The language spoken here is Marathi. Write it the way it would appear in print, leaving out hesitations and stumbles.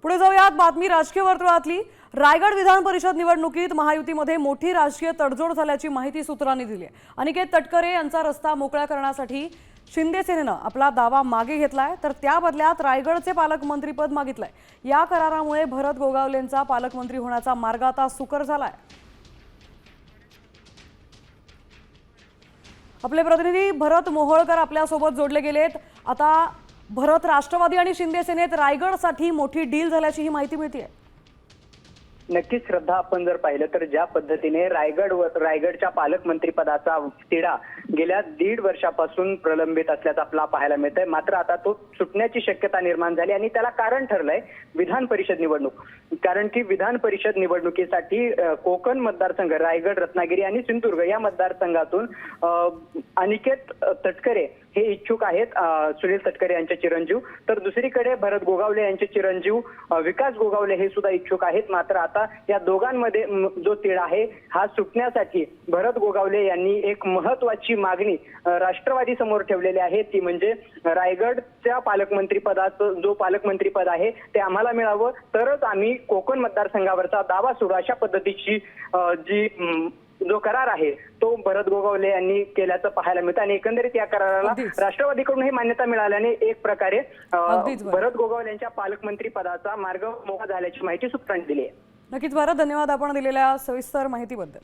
पुढे जाऊयात बातमी राजकीय वर्तुळातली। रायगड विधान परिषद निवडणुकीत महायुतीमध्ये मोठी राजकीय तडजोड झाल्याची माहिती सूत्रांनी दिली आहे। अनिकेत तटकरे यांचा रस्ता मोकळा करण्यासाठी शिंदे सेनेनं आपला दावा मागे घेतलाय, तर त्या बदल्यात रायगडचे पालकमंत्रीपद मागितलंय। या करारामुळे भरत गोगावलेंचा पालकमंत्री होण्याचा मार्ग आता सुकर झालाय। आपले प्रतिनिधी भरत मोहोळकर आपल्या सोबत जोडले गेलेत। आता भरत, राष्ट्रवादी आणि शिंदे सेनेत रायगडसाठी मोठी डील झाल्याची ही माहिती मिळते। नक्कीच श्रद्धा, आपण जर पाहिलं तर ज्या पद्धतीने रायगडच्या पालकमंत्री पदाचा तिढा गेल्या 1.5 वर्षापासून प्रलंबित असल्याचं आपल्याला पाहायला मिळतंय, मात्र आता तो सुटण्याची शक्यता निर्माण झाली आणि त्याला कारण ठरलंय विधान परिषद निवडणूक। कारण की विधान परिषद निवडणुकीसाठी कोकण मतदारसंघ, रायगड, रत्नागिरी आणि सिंधुदुर्ग या मतदारसंघातून अनिकेत तटकरे हे इच्छुक आहेत, सुनील तटकरे यांचे चिरंजीव। तर दुसरीकडे भरत गोगावले यांचे चिरंजीव विकास गोगावले हे सुद्धा इच्छुक आहेत। मात्र आता या दोघांमध्ये जो तिढा आहे हा सुटण्यासाठी भरत गोगावले यांनी एक महत्त्वाची मागणी राष्ट्रवादी समोर ठेवलेली आहे, ती म्हणजे रायगडच्या पालकमंत्री पदाचं जो पालकमंत्री पद आहे ते आम्हाला मिळावं, तरच आम्ही कोकण मतदारसंघावरचा दावा सोडू, अशा पद्धतीची जो करार आहे तो भरत गोगावले यांनी केल्याचं पाहायला मिळतं। आणि एकंदरीत या कराराला राष्ट्रवादीकडून ही मान्यता मिळाल्याने एक प्रकारे भरत गोगावले यांच्या पालकमंत्री पदाचा मार्ग मोकळा झाल्याची माहिती सूत्रांनी दिली आहे। नक्कीच भरत, धन्यवाद आपण दिलेल्या सविस्तर माहितीबद्दल।